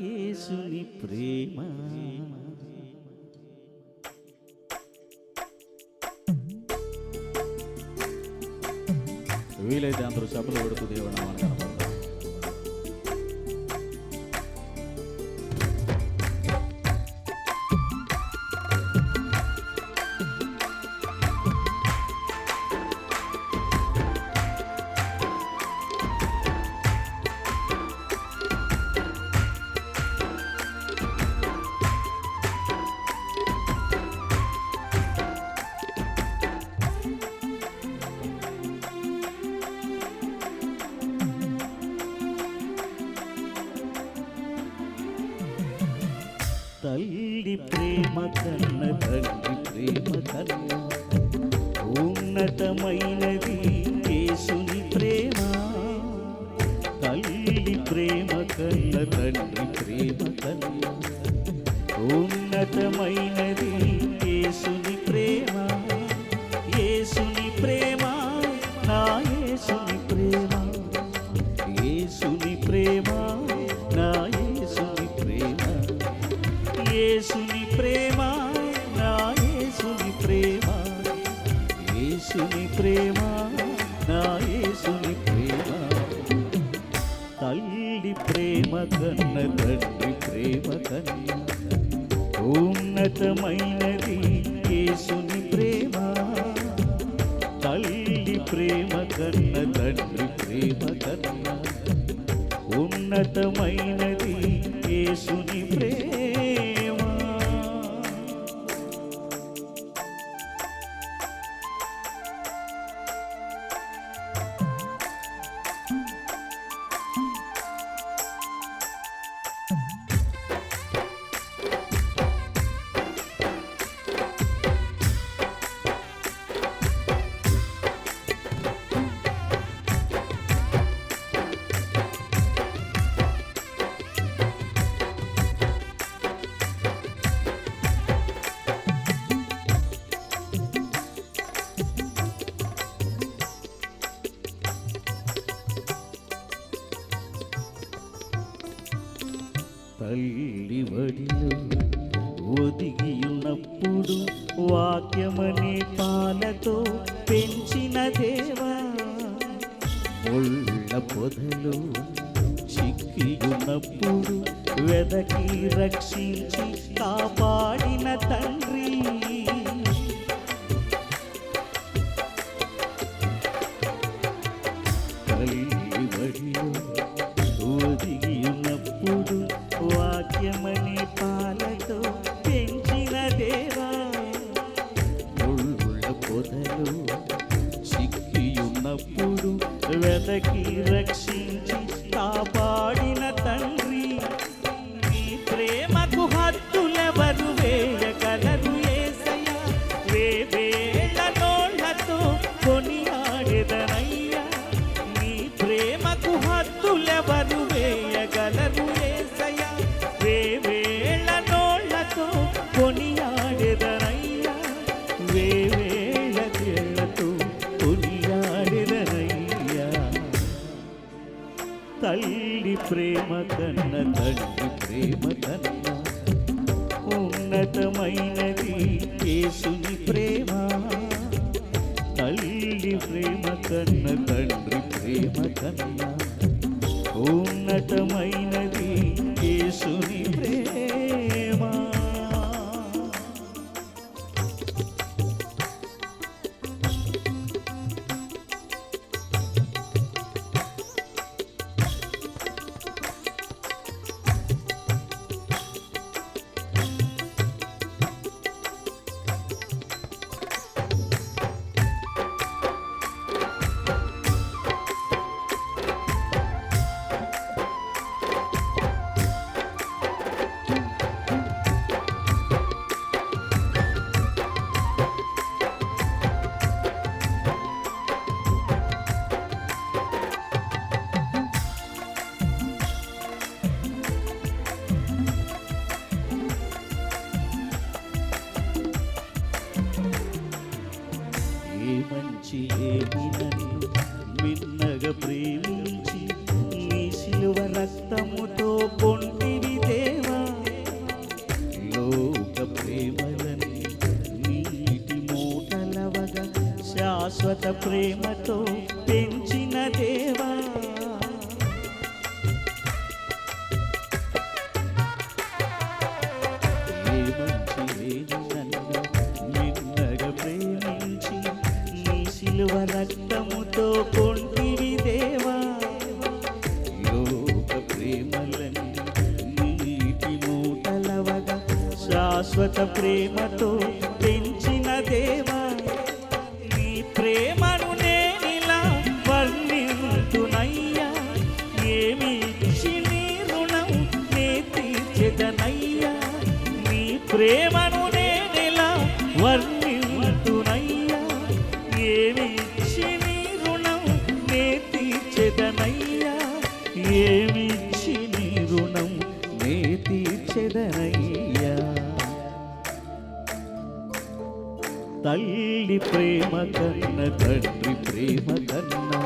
యేసుని ప్రేమ. వీలైతే అందరూ సభలు కొడుతూ దేవుడు నామాన్ని కనపడతారు. తల్లి ప్రేమ కన్న తండ్రి ప్రేమ కన్న ఉన్నతమైనది యేసుని ప్రేమ. తల్లి ప్రేమ కన్న తండ్రి ప్రేమ కన్న ఉన్నతమైనది యేసుని ప్రేమ. యేసుని ప్రేమ నా యేసుని ప్రేమ. యేసుని ప్రేమ నా యేసుని ప్రేమ. యేసుని ప్రేమ నా యేసుని ప్రేమ. యేసుని ప్రేమ నా యేసుని ప్రేమ. తల్లి ప్రేమ కన్న తండ్రి ప్రేమ కన్న ఉన్నతమైనది యేసుని ప్రేమ. తల్లి ప్రేమ కన్న తండ్రి ప్రేమ కన్న ఉన్నతమైనది యేసుని ప్రేమ. తల్లి వడిలో ఒదిగియున్నప్పుడు వాక్యమనే పాలతో పెంచిన దేవా. ముళ్ళ పొదలో చిక్కియున్నప్పుడు వెదకి రక్షించి కాపాడిన తండ్రి. తల్లి వడిలో ఒదిగియున్నప్పుడు వాక్యమనే పాలతో పెంచిన దేవా. ముళ్ళ పొదలో చిక్కియున్నప్పుడు వెదకి రక్షించి కాపాడిన తండ్రి. నీ ప్రేమకు హద్దులెవరు వేయగలరు యేసయ్యా. వేవేల నోళ్లతో కొనియాడెదనయ్యా. నీ ప్రేమకు హద్దులెవరు వేయగలరు యేసయ్యా. వేవేల నోళ్లతో కొనియాడెదనయ్యా. వేవేల తేళ్లతో కొనియాడెదనయ్యా. తల్లి ప్రేమ కన్న తండ్రి ప్రేమ కన్న ఉన్నతమైనది యేసుని ప్రేమ. తల్లి ప్రేమ కన్న తండ్రి ప్రేమ కన్న ఉన్నతమైనది యేసుని ప్రేమ. శాశ్వత ప్రేమతో పెంచిన దేవా, ఏ మంచి లేని నన్ను నిన్నగా ప్రేమించి నీ శిలువ రక్తముతో కొంటివి దేవా, లోక ప్రేమలని నీటి మూటలవగా శాశ్వత ప్రేమతో పెంచిన దేవా, నీ ప్రేమను నేనిలా వర్ణింతునయ్యా, ఏమి ఇచ్చి నీ రుణం నే తీర్చెదనయ్యా, నీ ప్రేమను నేనిలా వర్ణింతునయ్యా, ఏమి ఇచ్చి నీ రుణం నే తీర్చెదనయ్యా, ఏమి ఇచ్చి నీ రుణం నే తీర్చెదనయ్యా. తల్లి ప్రేమ కన్న తండ్రి ప్రేమ కన్నా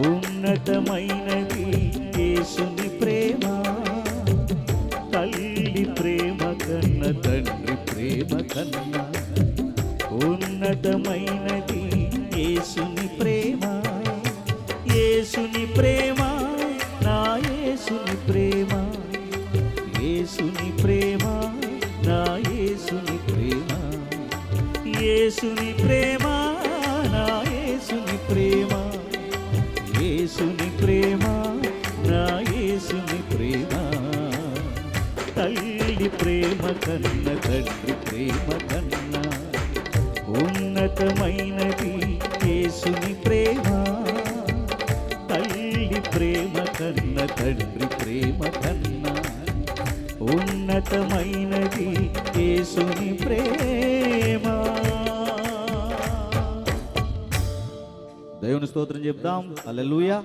ఉన్నతమైనది యేసుని ప్రేమ, తల్లి ప్రేమ కన్న తండ్రి ప్రేమ కన్నా ఉన్నతమైనది యేసుని ప్రేమ, యేసుని ప్రేమ నా యేసుని ప్రేమ, యేసుని ప్రేమ నా యేసుని ప్రేమ, యేసుని ప్రేమ నా యేసుని ప్రేమ, యేసుని ప్రేమ నా యేసుని ప్రేమ, తల్లి ప్రేమ కన్న తండ్రి ప్రేమ కన్నా ఉన్నతమైనది యేసుని ప్రేమ, తల్లి ప్రేమ కన్న తండ్రి ప్రేమ కన్నా ఉన్నతమైనది యేసుని ప్రేమ. దేవుని స్తోత్రం చెప్దాం. హల్లెలూయా.